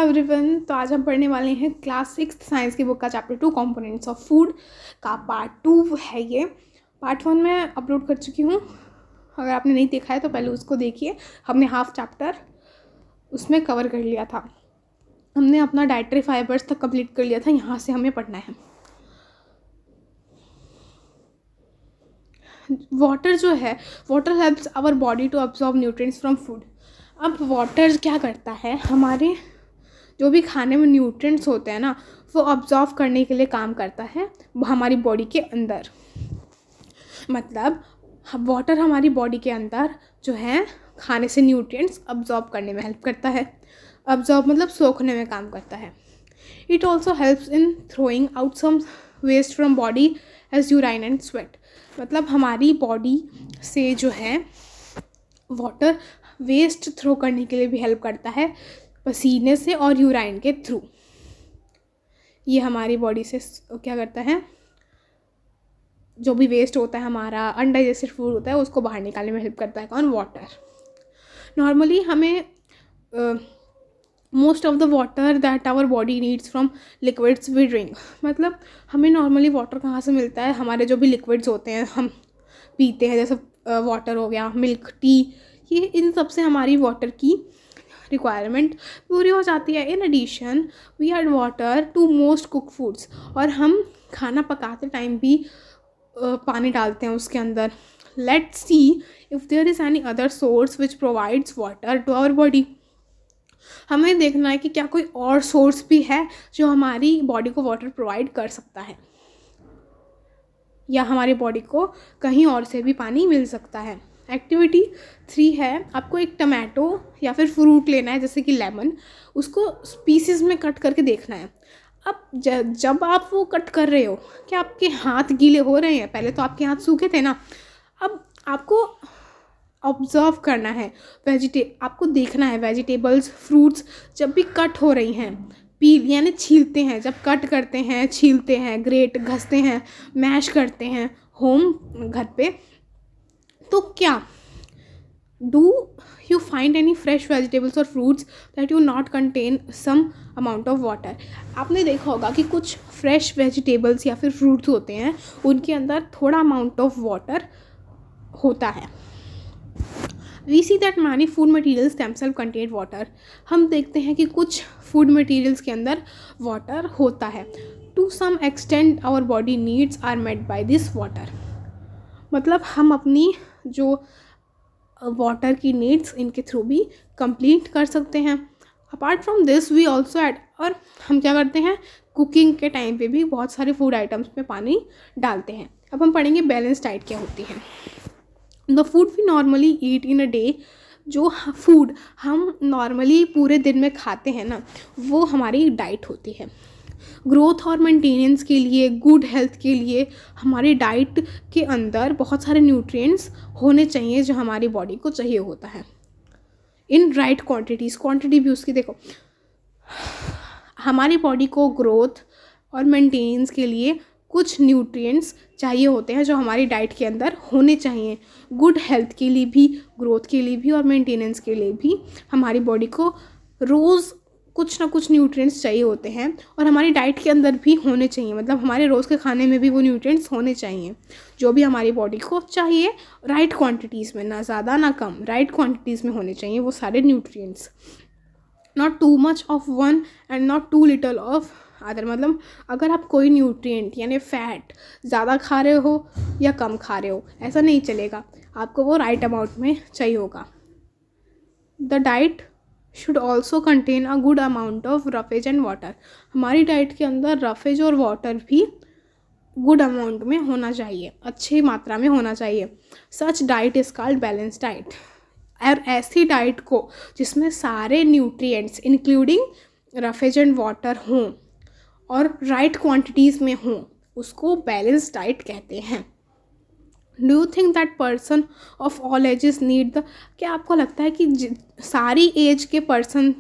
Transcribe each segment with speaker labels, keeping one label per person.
Speaker 1: Everyone, तो आज हम पढ़ने वाले हैं क्लास 6 साइंस की बुक का चैप्टर 2 कंपोनेंट्स ऑफ फूड का पार्ट 2 है। ये पार्ट 1 मैं अपलोड कर चुकी हूँ। अगर आपने नहीं देखा है तो पहले उसको देखिए। हमने हाफ चैप्टर उसमें कवर कर लिया था। हमने अपना डाइटरी फाइबर्स तक कंप्लीट कर लिया था। यहाँ से हमें पढ़ना है। वाटर जो है, water helps our body to absorb nutrients from food. अब वाटर क्या करता है, हमारे जो भी खाने में न्यूट्रिएंट्स होते हैं ना, वो अब्जॉर्व करने के लिए काम करता है हमारी बॉडी के अंदर। मतलब वाटर हमारी बॉडी के अंदर जो है खाने से न्यूट्रिएंट्स अब्जॉर्ब करने में हेल्प करता है। अब्जॉर्ब मतलब सोखने में काम करता है। It also helps in throwing out some waste from body as urine and sweat. मतलब हमारी बॉडी से जो है वाटर वेस्ट थ्रो करने के लिए भी हेल्प करता है, पसीने से और यूराइन के थ्रू। ये हमारी बॉडी से क्या करता है, जो भी वेस्ट होता है हमारा अनडाइजेस्टेड फूड होता है उसको बाहर निकालने में हेल्प करता है। कौन? वाटर। नॉर्मली हमें most of the water that our body needs from liquids we drink. मतलब हमें नॉर्मली वाटर कहाँ से मिलता है, हमारे जो भी लिक्विड्स होते हैं हम पीते हैं, जैसे वाटर हो गया, मिल्क, टी, ये इन सब से हमारी वाटर की रिक्वायरमेंट पूरी हो जाती है। In addition we add water to most cook foods. और हम खाना पकाते टाइम भी पानी डालते हैं उसके अंदर। Let's see if there is any other source which provides water to our body. हमें देखना है कि क्या कोई और सोर्स भी है जो हमारी बॉडी को वाटर प्रोवाइड कर सकता है, या हमारी बॉडी को कहीं और से भी पानी मिल सकता है। एक्टिविटी 3 है, आपको एक टमाटो या फिर फ्रूट लेना है, जैसे कि लेमन, उसको पीसेस में कट करके देखना है। अब जब आप वो कट कर रहे हो, क्या आपके हाथ गीले हो रहे हैं? पहले तो आपके हाथ सूखे थे ना। अब आपको ऑब्जर्व करना है, आपको देखना है वेजिटेबल्स, फ्रूट्स जब भी कट हो रही हैं, पील यानी छीलते हैं, जब कट करते हैं, छीलते हैं, ग्रेट घसते हैं, मैश करते हैं होम घर पे, तो क्या do you find any fresh vegetables और fruits that you not contain some amount of water. आपने देखा होगा कि कुछ फ्रेश वेजिटेबल्स या फिर फ्रूट्स होते हैं, उनके अंदर थोड़ा अमाउंट ऑफ वाटर होता है। We see that many food materials themselves contain water. हम देखते हैं कि कुछ फूड मटीरियल्स के अंदर वाटर होता है। To some extent our body needs are met by this water. मतलब हम अपनी जो वाटर की नीड्स इनके थ्रू भी कंप्लीट कर सकते हैं। Apart from this we also add, और हम क्या करते हैं, कुकिंग के टाइम पे भी बहुत सारे फूड आइटम्स में पानी डालते हैं। अब हम पढ़ेंगे बैलेंस डाइट क्या होती है। The food we normally eat in a day, जो फूड हम नॉर्मली पूरे दिन में खाते हैं ना, वो हमारी डाइट होती है। ग्रोथ और मेंटेनेंस के लिए, गुड हेल्थ के लिए हमारी डाइट के अंदर बहुत सारे न्यूट्रिएंट्स होने चाहिए जो हमारी बॉडी को चाहिए होता है, इन राइट क्वांटिटीज़। क्वांटिटी भी उसकी देखो, हमारी बॉडी को ग्रोथ और मेंटेनेंस के लिए कुछ न्यूट्रिएंट्स चाहिए होते हैं जो हमारी डाइट के अंदर होने चाहिए। गुड हेल्थ के लिए भी, ग्रोथ के लिए भी और मेंटेनेंस के लिए भी हमारी बॉडी को रोज़ कुछ ना कुछ न्यूट्रिएंट्स चाहिए होते हैं, और हमारी डाइट के अंदर भी होने चाहिए। मतलब हमारे रोज़ के खाने में भी वो न्यूट्रिएंट्स होने चाहिए जो भी हमारी बॉडी को चाहिए, राइट क्वांटिटीज़ में, ना ज़्यादा ना कम, राइट क्वांटिटीज़ में होने चाहिए वो सारे nutrients. Not too much of one and not too little of other. मतलब अगर आप कोई न्यूट्रिएंट यानी फैट ज़्यादा खा रहे हो या कम खा रहे हो, ऐसा नहीं चलेगा, आपको वो राइट अमाउंट में चाहिए होगा। The diet should also contain a good amount of roughage and water. हमारी डाइट के अंदर रफेज और वाटर भी गुड अमाउंट में होना चाहिए, अच्छी मात्रा में होना चाहिए। Such diet is called balance diet. और ऐसी डाइट को जिसमें सारे nutrients including roughage and water हों और राइट क्वांटिटीज़ में हों, उसको बैलेंस डाइट कहते हैं। Do you think that person of all ages need the, क्या आपको लगता है कि सारी एज के पर्सन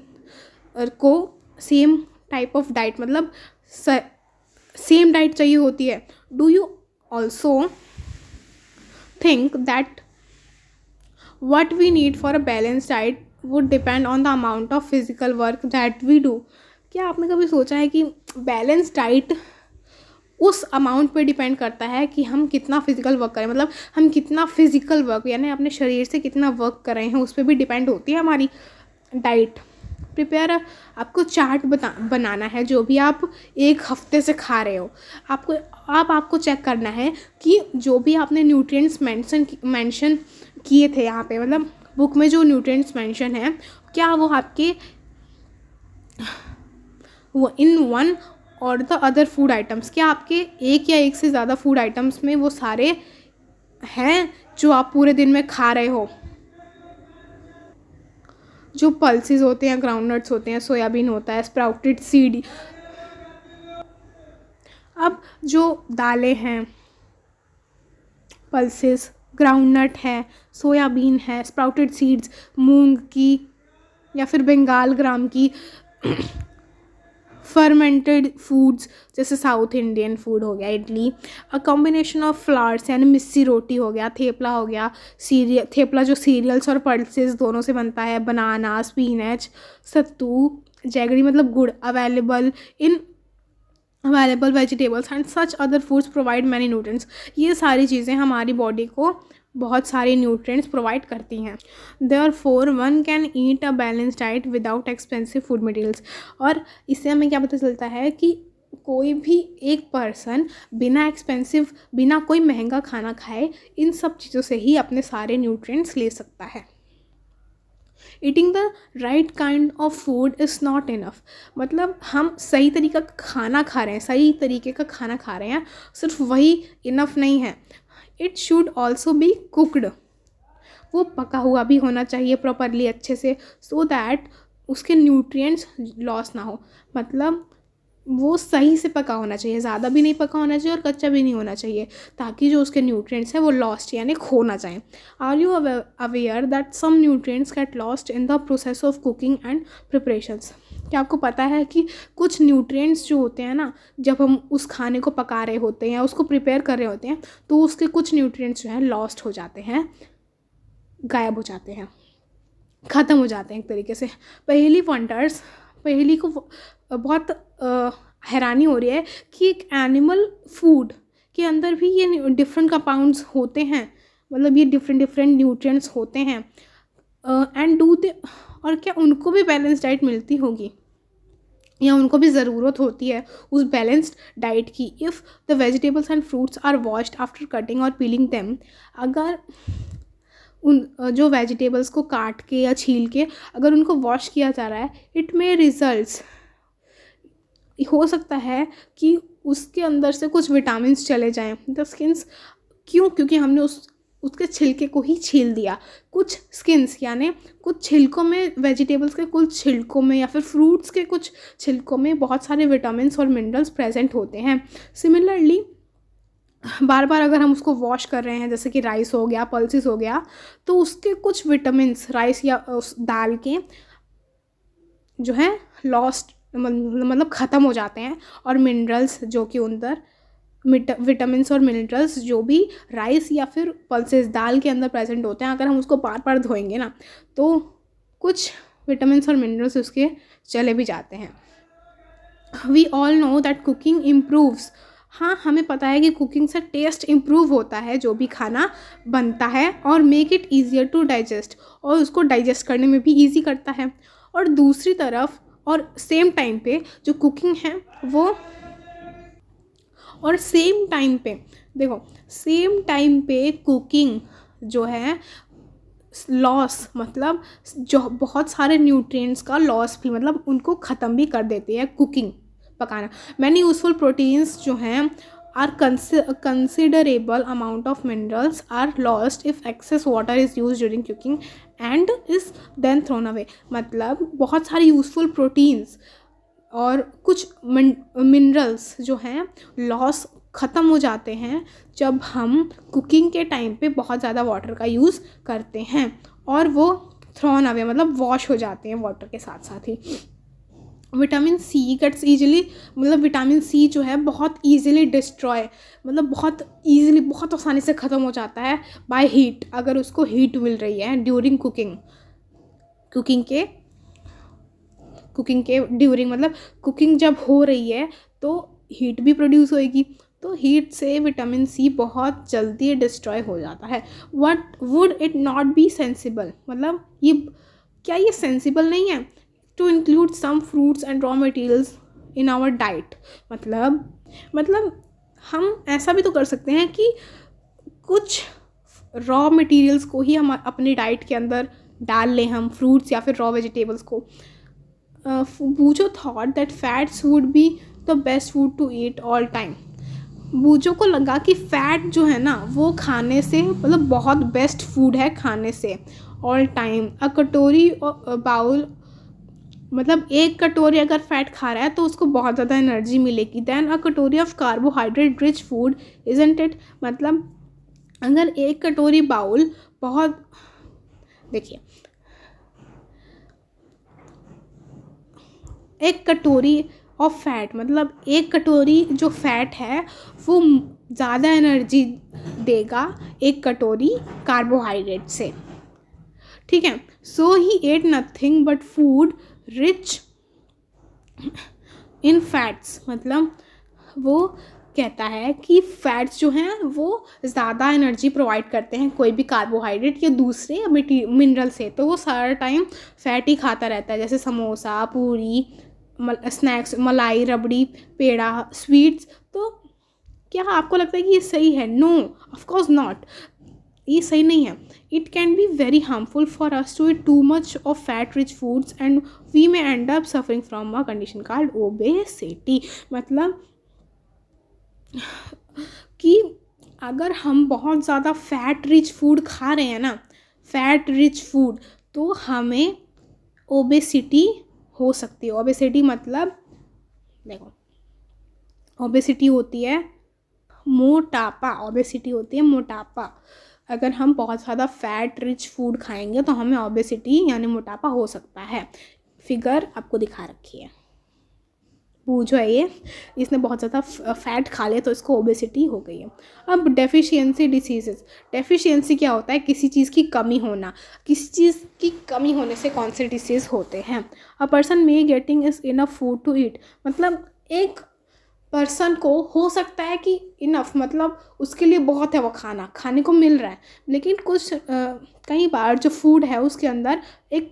Speaker 1: को सेम टाइप ऑफ डाइट, मतलब सेम डाइट चाहिए होती है? Do you also think that what we need for a balanced diet would depend on the amount of physical work that we do. क्या आपने कभी सोचा है कि बैलेंस डाइट उस अमाउंट पे डिपेंड करता है कि हम कितना फिजिकल वर्क करें, मतलब हम कितना फिजिकल वर्क यानी अपने शरीर से कितना वर्क कर रहे हैं, उस पर भी डिपेंड होती है हमारी डाइट। प्रिपेयर आपको चार्ट बनाना है जो भी आप एक हफ्ते से खा रहे हो। आपको चेक करना है कि जो भी आपने न्यूट्रिएंट्स मेंशन किए थे यहाँ पे, मतलब बुक में जो न्यूट्रिएंट्स मेंशन है, क्या वो आपके वो इन वन और द अदर फूड आइटम्स, क्या आपके एक या एक से ज़्यादा फूड आइटम्स में वो सारे हैं जो आप पूरे दिन में खा रहे हो। जो पल्सेस होते हैं, ग्राउंडनट्स होते हैं, सोयाबीन होता है, स्प्राउटेड सीड। अब जो दालें हैं, पल्सेस, ग्राउंडनट है, सोयाबीन है, स्प्राउटेड सीड्स, मूंग की या फिर बंगाल ग्राम की, फर्मेंटेड फूड्स जैसे साउथ इंडियन फूड हो गया, idli, a combination of flowers यानी मिस्सी रोटी हो गया, थेपला हो गया, थेपला जो सीरियल्स और पल्सेस दोनों से बनता है, बनाना, स्पिनच, सत्तू, जैगरी मतलब गुड़, available vegetables and such other foods provide many nutrients. ये सारी चीज़ें हमारी बॉडी को बहुत सारे न्यूट्रिएंट्स प्रोवाइड करती हैं। Therefore one can eat a balance diet without expensive food materials. और इससे हमें क्या पता चलता है कि कोई भी एक पर्सन बिना कोई महंगा खाना खाए इन सब चीज़ों से ही अपने सारे न्यूट्रिएंट्स ले सकता है। Eating the right kind of food is not enough. मतलब हम सही तरीके का खाना खा रहे हैं, सिर्फ वही इनफ नहीं है। It should also be cooked. वो पका हुआ भी होना चाहिए प्रॉपरली, अच्छे से, सो दैट उसके न्यूट्रिएंट्स लॉस ना हो। मतलब वो सही से पका होना चाहिए, ज़्यादा भी नहीं पका होना चाहिए और कच्चा भी नहीं होना चाहिए, ताकि जो उसके न्यूट्रिएंट्स हैं वो लॉस्ट यानी खो ना जाएं। Are you aware that some nutrients get lost in the process of cooking and preparations. क्या आपको पता है कि कुछ न्यूट्रिएंट्स जो होते हैं ना, जब हम उस खाने को पका रहे होते हैं या उसको प्रिपेयर कर रहे होते हैं, तो उसके कुछ न्यूट्रिएंट्स जो हैं लॉस्ट हो जाते हैं, गायब हो जाते हैं, ख़त्म हो जाते हैं एक तरीके से। पहेली को बहुत हैरानी हो रही है कि एक एनिमल फूड के अंदर भी ये डिफरेंट कंपाउंड्स होते हैं, मतलब ये डिफरेंट न्यूट्रिएंट्स होते हैं। और क्या उनको भी बैलेंस डाइट मिलती होगी या उनको भी ज़रूरत होती है उस बैलेंस्ड डाइट की? If the vegetables and fruits are washed after cutting और पीलिंग देम, अगर उन जो वेजिटेबल्स को काट के या छील के अगर उनको वॉश किया जा रहा है, इट मे रिजल्ट्स, हो सकता है कि उसके अंदर से कुछ विटामिन्स चले जाएं द स्किन्स। क्योंकि हमने उसके छिलके को ही छील दिया। कुछ स्किन्स यानी कुछ छिलकों में, वेजिटेबल्स के कुछ छिलकों में या फिर फ्रूट्स के कुछ छिलकों में बहुत सारे विटामिन्स और मिनरल्स प्रेजेंट होते हैं। सिमिलरली बार बार अगर हम उसको वॉश कर रहे हैं, जैसे कि राइस हो गया, पल्सेस हो गया, तो उसके कुछ विटामिन्स राइस या उस दाल के जो है लॉस्ट, मतलब ख़त्म हो जाते हैं, और मिनरल्स जो कि अंदर विटामिन्स और मिनरल्स जो भी राइस या फिर पल्सेस दाल के अंदर प्रेजेंट होते हैं, अगर हम उसको बार बार धोएंगे ना, तो कुछ विटामिन्स और मिनरल्स उसके चले भी जाते हैं। We all know that cooking improves. हाँ, हमें पता है कि कुकिंग से टेस्ट इम्प्रूव होता है जो भी खाना बनता है, और make it easier to digest, और उसको डाइजेस्ट करने में भी ईजी करता है। और दूसरी तरफ और सेम टाइम पे जो कुकिंग है वो, और सेम टाइम पे कुकिंग जो है लॉस, मतलब जो बहुत सारे न्यूट्रिएंट्स का लॉस भी, मतलब उनको ख़त्म भी कर देती है कुकिंग, पकाना। मैनी यूजफुल प्रोटीन्स जो हैं are considerable amount of minerals are lost if excess water is use during cooking and is then thrown away. मतलब बहुत सारी यूजफुल प्रोटीन्स और कुछ मिनरल्स जो हैं लॉस ख़त्म हो जाते हैं जब हम कुकिंग के टाइम पे बहुत ज़्यादा वाटर का यूज़ करते हैं, और वो थ्रोन अवे मतलब वॉश हो जाते हैं वाटर के साथ साथ ही। विटामिन सी गेट्स ईजिली, मतलब विटामिन सी जो है बहुत ईजिली डिस्ट्रॉय, मतलब बहुत ईजिली, बहुत आसानी से ख़त्म हो जाता है बाय हीट, अगर उसको हीट मिल रही है ड्यूरिंग कुकिंग। कुकिंग के ड्यूरिंग, मतलब कुकिंग जब हो रही है तो हीट भी प्रोड्यूस होएगी, तो हीट से विटामिन सी बहुत जल्दी डिस्ट्रॉय हो जाता है. What would it not be sensible, मतलब ये सेंसिबल नहीं है to include some fruits and raw materials in our diet. मतलब हम ऐसा भी तो कर सकते हैं कि कुछ रॉ मटेरियल्स को ही हम अपनी डाइट के अंदर डाल लें, हम फ्रूट्स या फिर रॉ वेजिटेबल्स को. बूजो thought that fats would be the best food to eat all time. बूजो को लगा कि फ़ैट जो है ना वो खाने से, मतलब बहुत बेस्ट फूड है खाने से ऑल टाइम. अ कटोरी बाउल, मतलब एक कटोरी अगर फैट खा रहा है तो उसको बहुत ज़्यादा एनर्जी मिलेगी. देन अ कटोरी of carbohydrate rich food isn't it. मतलब अगर एक कटोरी बाउल बहुत, देखिए, एक कटोरी ऑफ फैट, मतलब एक कटोरी जो फैट है वो ज़्यादा एनर्जी देगा एक कटोरी कार्बोहाइड्रेट से. ठीक है. So he ate nothing but food rich in fats. मतलब वो कहता है कि फैट्स जो हैं वो ज़्यादा एनर्जी प्रोवाइड करते हैं कोई भी कार्बोहाइड्रेट या दूसरे मिनरल से, तो वो सारा टाइम फैट ही खाता रहता है. जैसे समोसा, पूरी, स्नैक्स, मलाई, रबड़ी, पेड़ा, स्वीट्स. तो क्या आपको लगता है कि ये सही है? No, of course not. ये सही नहीं है. It can be very harmful for us to eat too much of fat rich foods and we may end up suffering from a condition called obesity. मतलब कि अगर हम बहुत ज़्यादा फैट रिच फूड खा रहे हैं ना, फैट रिच फूड, तो हमें ओबेसिटी हो सकती है. ओबेसिटी मतलब, देखो, ओबेसिटी होती है मोटापा. ओबेसिटी होती है मोटापा. अगर हम बहुत ज़्यादा फैट रिच फूड खाएंगे तो हमें ओबेसिटी यानी मोटापा हो सकता है. फिगर आपको दिखा रखी है. बूझो है ये, इसने बहुत ज़्यादा फैट खा लिया तो इसको ओबेसिटी हो गई है. अब डेफिशिएंसी डिसीजेस. डेफिशिएंसी क्या होता है? किसी चीज़ की कमी होना. किसी चीज़ की कमी होने से कौन से डिसीज़ होते हैं? A person may getting is enough food to eat. मतलब एक पर्सन को हो सकता है कि इनफ, मतलब उसके लिए बहुत है, वो खाने को मिल रहा है, लेकिन कुछ कई बार जो फूड है उसके अंदर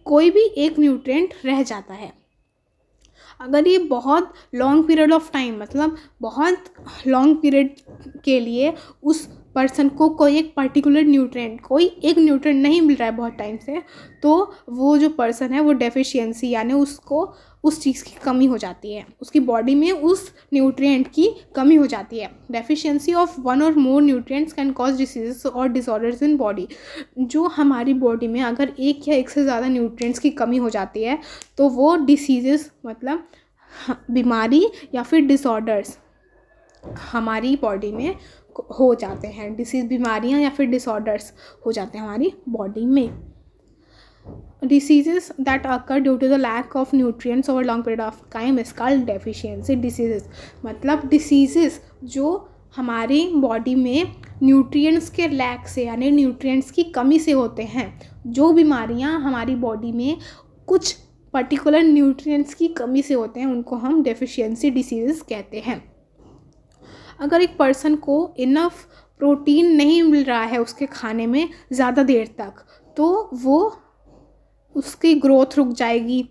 Speaker 1: कोई भी एक न्यूट्रिएंट रह जाता है. अगर ये बहुत लॉन्ग पीरियड ऑफ टाइम, मतलब बहुत लॉन्ग पीरियड के लिए उस पर्सन को कोई एक पर्टिकुलर न्यूट्रिएंट, कोई एक न्यूट्रिएंट नहीं मिल रहा है बहुत टाइम से, तो वो जो पर्सन है वो डेफिशिएंसी यानी उसको उस चीज़ की कमी हो जाती है, उसकी बॉडी में उस न्यूट्रिएंट की कमी हो जाती है. डेफिशिएंसी ऑफ वन और मोर न्यूट्रिएंट्स कैन कॉज डिसीजेस और डिसऑर्डर्स इन बॉडी. जो हमारी बॉडी में अगर एक या एक से ज़्यादा न्यूट्रिएंट्स की कमी हो जाती है तो वो डिसीजेस, मतलब बीमारी या फिर डिसऑर्डर्स हमारी बॉडी में हो जाते हैं. डिसीज़, बीमारियां या फिर डिसऑर्डर्स हो जाते हैं हमारी बॉडी में. Diseases that occur due to the lack of nutrients over long period of time is called deficiency diseases. मतलब diseases जो हमारी बॉडी में न्यूट्रिएंट्स के लैक से यानी न्यूट्रिएंट्स की कमी से होते हैं. जो बीमारियां हमारी बॉडी में कुछ पर्टिकुलर न्यूट्रिएंट्स की कमी से होते हैं उनको हम डेफिशिएंसी डिसीजेस कहते हैं. अगर एक पर्सन को इनफ प्रोटीन नहीं मिल रहा है उसके खाने में ज़्यादा देर तक, तो वो उसकी ग्रोथ रुक जाएगी.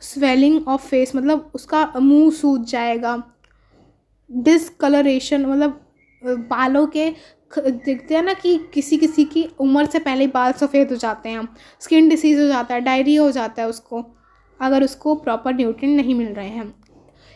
Speaker 1: स्वेलिंग ऑफ फेस, मतलब उसका मुंह सूज जाएगा. डिसकलरेशन, मतलब बालों के देखते हैं ना कि किसी किसी की उम्र से पहले बाल सफ़ेद हो जाते हैं. स्किन डिसीज़ हो जाता है, डायरिया हो जाता है उसको, अगर उसको प्रॉपर न्यूट्रिएंट नहीं मिल रहे हैं.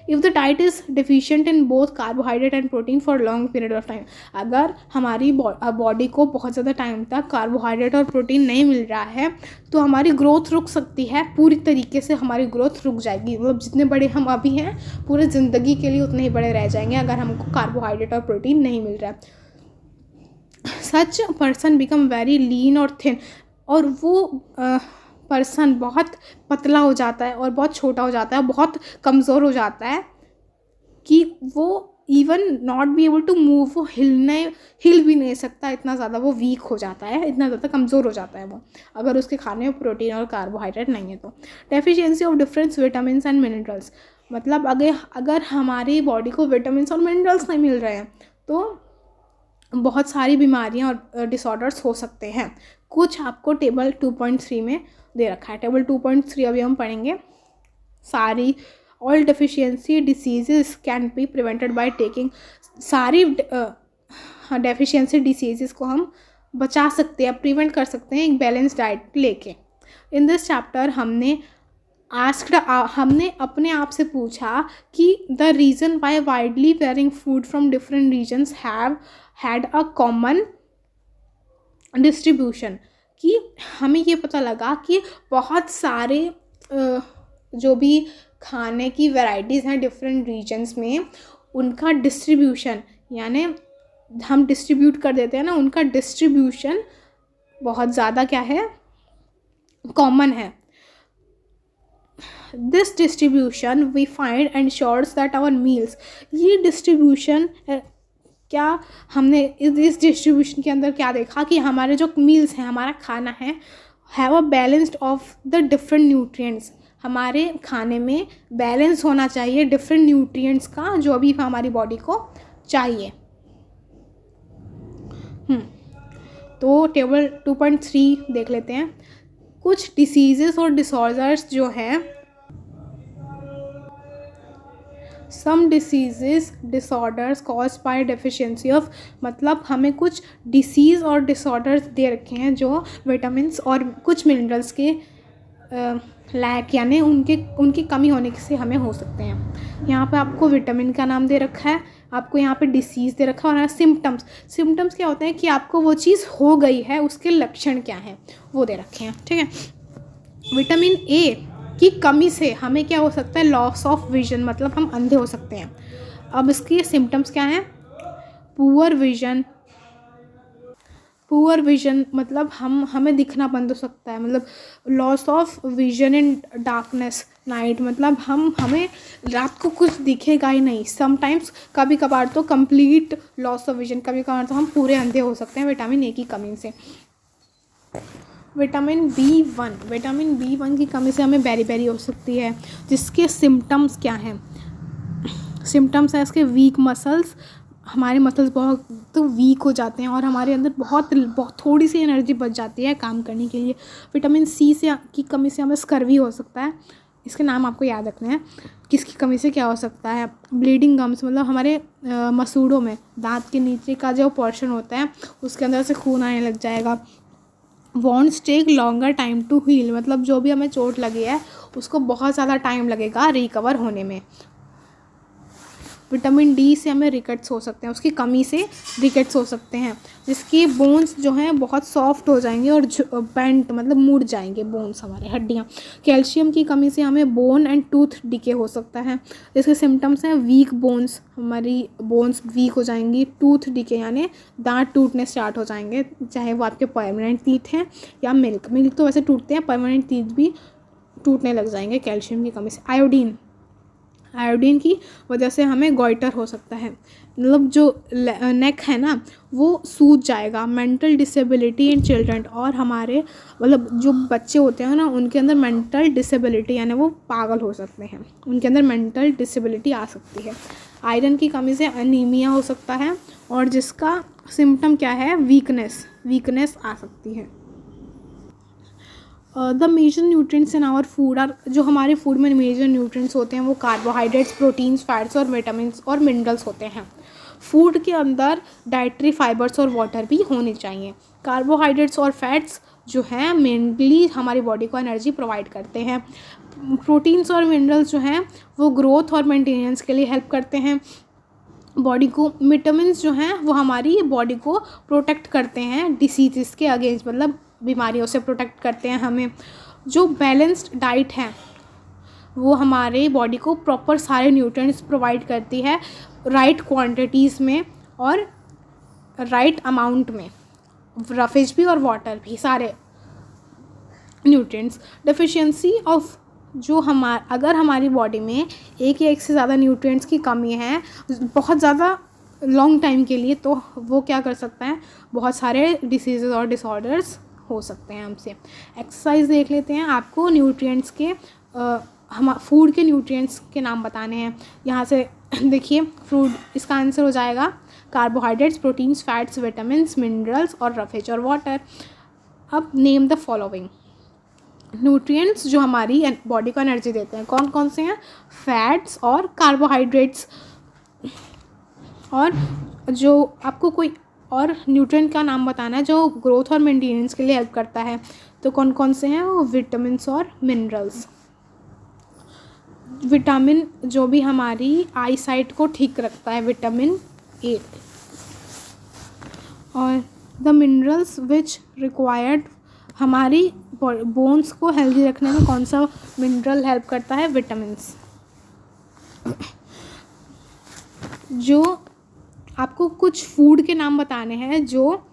Speaker 1: If the diet is deficient in both carbohydrate and protein for long period of time. अगर हमारी बॉडी को बहुत ज़्यादा टाइम तक कार्बोहाइड्रेट और प्रोटीन नहीं मिल रहा है तो हमारी ग्रोथ रुक सकती है. पूरी तरीके से हमारी ग्रोथ रुक जाएगी. मतलब जितने बड़े हम अभी हैं पूरे ज़िंदगी के लिए उतने ही बड़े रह जाएंगे अगर हमको कार्बोहाइड्रेट और प्रोटीन नहीं मिल रहा है. Such person become very lean और थिन. और वो पर्सन बहुत पतला हो जाता है और बहुत छोटा हो जाता है, बहुत कमज़ोर हो जाता है कि वो even not be able to move, वो हिल भी नहीं सकता, इतना ज़्यादा वो वीक हो जाता है, इतना ज़्यादा कमज़ोर हो जाता है वो, अगर उसके खाने में प्रोटीन और कार्बोहाइड्रेट नहीं है तो। Deficiency of different vitamin and minerals, मतलब अगर हमारी बॉडी को विटामिन और मिनरल्स नहीं मिल रहे हैं तो बहुत सारी बीमारियां और डिसऑर्डर्स हो सकते हैं। कुछ आपको टेबल 2.3 में दे रखा है। टेबल 2.3 अभी हम पढ़ेंगे। सारी all deficiency diseases can be prevented by taking, सारी डेफिशिएंसी डिसीजेस को हम बचा सकते हैं, प्रिवेंट कर सकते हैं एक बैलेंस डाइट लेके। इन दिस चैप्टर हमने अपने आप से पूछा कि the reason why widely varying food from different regions have had a common distribution, कि हमें ये पता लगा कि बहुत सारे जो भी खाने की वैरायटीज़ हैं डिफरेंट रीजन्स में, उनका डिस्ट्रीब्यूशन, यानी हम डिस्ट्रीब्यूट कर देते हैं ना, उनका डिस्ट्रीब्यूशन बहुत ज़्यादा क्या है, कॉमन है। This distribution we find ensures that our meals, ये डिस्ट्रीब्यूशन क्या हमने इस डिस्ट्रीब्यूशन के अंदर क्या देखा कि हमारे जो मील्स हैं, हमारा खाना है, have a balanced of the different nutrients, हमारे खाने में बैलेंस होना चाहिए डिफरेंट न्यूट्रिएंट्स का, जो भी हमारी बॉडी को चाहिए। तो टेबल 2.3 देख लेते हैं। कुछ डिसीजेस और डिसऑर्डर्स जो हैं, some diseases disorders caused by deficiency of, मतलब हमें कुछ डिसीज़ और डिसऑर्डर्स दे रखे हैं जो विटामिन्स और कुछ मिनरल्स के लैक, यानी उनकी कमी होने से हमें हो सकते हैं। यहाँ पे आपको विटामिन का नाम दे रखा है, आपको यहाँ पे डिसीज़ दे रखा है, और यहाँ सिम्टम्स क्या होते हैं कि आपको वो चीज़ हो गई है, उसके लक्षण क्या हैं वो दे रखे हैं। ठीक है। विटामिन ए की कमी से हमें क्या हो सकता है, लॉस ऑफ विजन, मतलब हम अंधे हो सकते हैं। अब इसके सिम्टम्स क्या हैं, पुअर विजन मतलब हमें दिखना बंद हो सकता है, मतलब loss of vision in darkness night, मतलब हमें रात को कुछ दिखेगा ही नहीं। समटाइम्स कभी कभार तो कंप्लीट लॉस ऑफ विजन, कभी कभार तो हम पूरे अंधे हो सकते हैं विटामिन ए की कमी से। विटामिन B1 की कमी से हमें बेरी हो सकती है, जिसके सिम्टम्स क्या हैं, सिम्टम्स है इसके वीक मसल्स, हमारे मसल्स बहुत तो वीक हो जाते हैं और हमारे अंदर बहुत थोड़ी सी एनर्जी बच जाती है काम करने के लिए। विटामिन सी की कमी से हमें स्कर्वी हो सकता है, इसके नाम आपको याद रखने हैं। किसकी कमी से क्या हो सकता है, ब्लीडिंग गम्स, मतलब हमारे मसूड़ों में, दांत के नीचे का जो पोर्शन होता है उसके अंदर से खून आने लग जाएगा। Wounds take longer time to heal, मतलब जो भी हमें चोट लगी है उसको बहुत ज़्यादा टाइम लगेगा रिकवर होने में। विटामिन डी से हमें रिकेट्स हो सकते हैं, उसकी कमी से रिकेट्स हो सकते हैं, जिसकी बोन्स जो हैं बहुत सॉफ्ट हो जाएंगे और बेंट, मतलब मुड़ जाएंगे बोन्स, हमारे हड्डियाँ। कैल्शियम की कमी से हमें बोन एंड टूथ डिके हो सकता है, जिसके सिम्टम्स हैं वीक बोन्स, हमारी बोन्स वीक हो जाएंगी। टूथ डिके यानी दांत टूटने स्टार्ट हो जाएंगे, चाहे वो आपके परमानेंट टीथ हैं या मिल्क तो वैसे टूटते हैं, परमानेंट टीथ भी टूटने लग जाएंगे कैल्शियम की कमी से। आयोडीन की वजह से हमें गॉइटर हो सकता है, मतलब जो नेक है ना वो सूज जाएगा। मेंटल डिसेबिलिटी इन चिल्ड्रन, और हमारे मतलब जो बच्चे होते हैं ना उनके अंदर मेंटल डिसेबिलिटी यानी वो पागल हो सकते हैं, उनके अंदर मेंटल डिसेबिलिटी आ सकती है। आयरन की कमी से अनीमिया हो सकता है, और जिसका सिम्टम क्या है, वीकनेस आ सकती है। The major nutrients in our food are, जो हमारे फूड में मेजर न्यूट्रिएंट्स होते हैं वो कार्बोहाइड्रेट्स, प्रोटीन्स, फैट्स और विटामिन्स और मिनरल्स होते हैं। फूड के अंदर डाइटरी फाइबर्स और वाटर भी होने चाहिए। कार्बोहाइड्रेट्स और फैट्स जो हैं मेनली हमारी बॉडी को एनर्जी प्रोवाइड करते हैं। प्रोटीन्स और मिनरल्स जो हैं वो ग्रोथ और मेंटेनेंस के लिए हेल्प करते हैं बॉडी को। विटामिन्स जो हैं वो हमारी बॉडी को प्रोटेक्ट करते हैं डिसीज़ के अगेंस्ट, मतलब बीमारियों से प्रोटेक्ट करते हैं हमें। जो बैलेंस्ड डाइट है वो हमारे बॉडी को प्रॉपर सारे न्यूट्रिएंट्स प्रोवाइड करती है, राइट क्वांटिटीज़ में और राइट अमाउंट में, रफेज भी और वाटर भी, सारे न्यूट्रिएंट्स। डेफिशिएंसी ऑफ, जो अगर हमारी बॉडी में एक या एक से ज़्यादा न्यूट्रिएंट्स की कमी है बहुत ज़्यादा लॉन्ग टाइम के लिए, तो वो क्या कर सकता है, बहुत सारे डिसीज़ेज़ और डिसऑर्डर्स हो सकते हैं हमसे। एक्सरसाइज देख लेते हैं। आपको न्यूट्रिएंट्स के हम फूड के न्यूट्रिएंट्स के नाम बताने हैं। यहाँ से देखिए, फ्रूट, इसका आंसर हो जाएगा carbohydrates, proteins, fats, vitamins, minerals और रफेज और वाटर। अब नेम द फॉलोइंग न्यूट्रिएंट्स जो हमारी बॉडी को एनर्जी देते हैं, कौन कौन से हैं? फैट्स और कार्बोहाइड्रेट्स। और जो आपको कोई और न्यूट्रिएंट का नाम बताना है जो ग्रोथ और मेंटेनेंस के लिए हेल्प करता है, तो कौन कौन से हैं? वो विटामिन्स और मिनरल्स। विटामिन जो भी हमारी आई साइट को ठीक रखता है, विटामिन ए। और द मिनरल्स विच रिक्वायर्ड, हमारी बोन्स को हेल्दी रखने में कौन सा मिनरल हेल्प करता है? विटामिन्स। जो आपको कुछ फूड के नाम बताने हैं, जो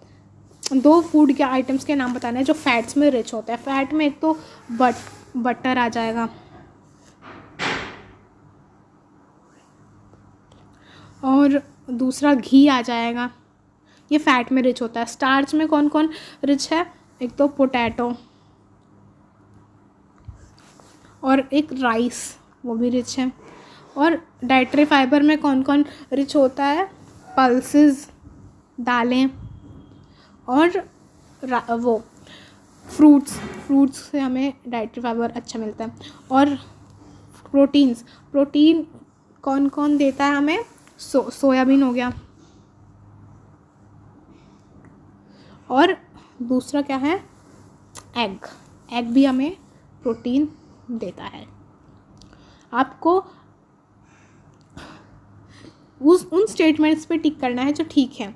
Speaker 1: 2 फूड के आइटम्स के नाम बताने हैं जो फैट्स में रिच होता है। फैट में एक तो बटर आ जाएगा, और दूसरा घी आ जाएगा, ये फैट में रिच होता है। स्टार्च में कौन कौन रिच है? एक तो पोटैटो, और एक राइस, वो भी रिच है। और डाइटरी फाइबर में कौन कौन रिच होता है? पल्सेस, दालें, और वो फ्रूट्स से हमें डाइटरी फाइबर अच्छा मिलता है। और प्रोटीन कौन कौन देता है हमें? सोयाबीन हो गया, और दूसरा क्या है? एग भी हमें प्रोटीन देता है। आपको उन स्टेटमेंट्स पे टिक करना है जो ठीक है।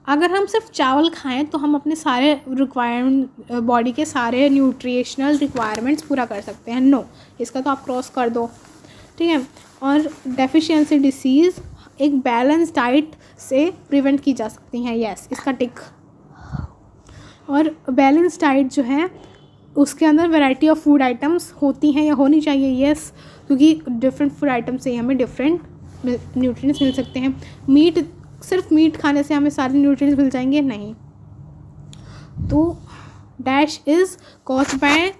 Speaker 1: अगर हम सिर्फ चावल खाएं तो हम अपने सारे रिक्वायरमेंट, बॉडी के सारे न्यूट्रिशनल रिक्वायरमेंट्स पूरा कर सकते हैं। नो, इसका तो आप क्रॉस कर दो, ठीक है। और डेफिशिएंसी डिसीज़ एक बैलेंस डाइट से प्रिवेंट की जा सकती हैं। यस, इसका टिक। और बैलेंस डाइट जो है उसके अंदर वैरायटी ऑफ फूड आइटम्स होती हैं या होनी चाहिए। यस, क्योंकि डिफरेंट फूड आइटम से हमें डिफरेंट न्यूट्रिएंट्स मिल सकते हैं। सिर्फ मीट खाने से हमें सारे न्यूट्रिएंट्स मिल जाएंगे? नहीं। तो dash is caused by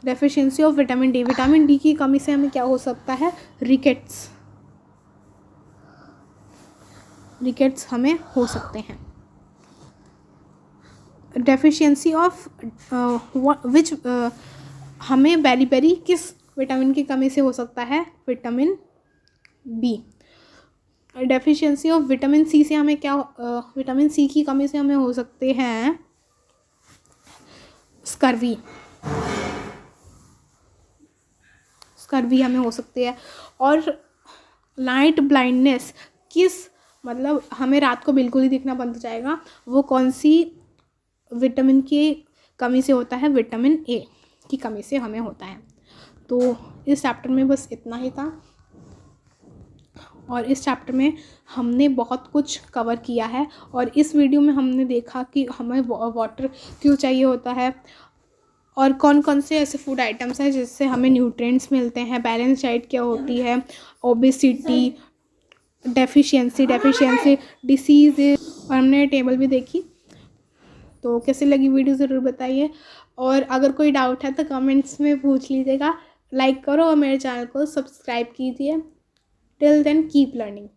Speaker 1: deficiency of vitamin D. Vitamin D की कमी से हमें क्या हो सकता है? रिकेट्स हमें हो सकते हैं। डेफिशिएंसी ऑफ विच, हमें बेरी किस विटामिन की कमी से हो सकता है? Vitamin B. Deficiency of vitamin C से हमें क्या, विटामिन सी की कमी से हमें हो सकते हैं स्कर्वी हमें हो सकती है। और नाइट ब्लाइंडनेस मतलब हमें रात को बिल्कुल ही दिखना बंद हो जाएगा, वो कौन सी विटामिन की कमी से होता है? विटामिन ए की कमी से हमें होता है। तो इस चैप्टर में बस इतना ही था, और इस चैप्टर में हमने बहुत कुछ कवर किया है। और इस वीडियो में हमने देखा कि हमें वाटर क्यों चाहिए होता है, और कौन कौन से ऐसे फूड आइटम्स हैं जिससे हमें न्यूट्रिएंट्स मिलते हैं, बैलेंस डाइट क्या होती है, ओबेसिटी, डेफिशिएंसी डिसीज़, और हमने टेबल भी देखी। तो कैसी लगी वीडियो ज़रूर बताइए, और अगर कोई डाउट है तो कमेंट्स में पूछ लीजिएगा। लाइक करो और मेरे चैनल को सब्सक्राइब कीजिए। Till then keep learning.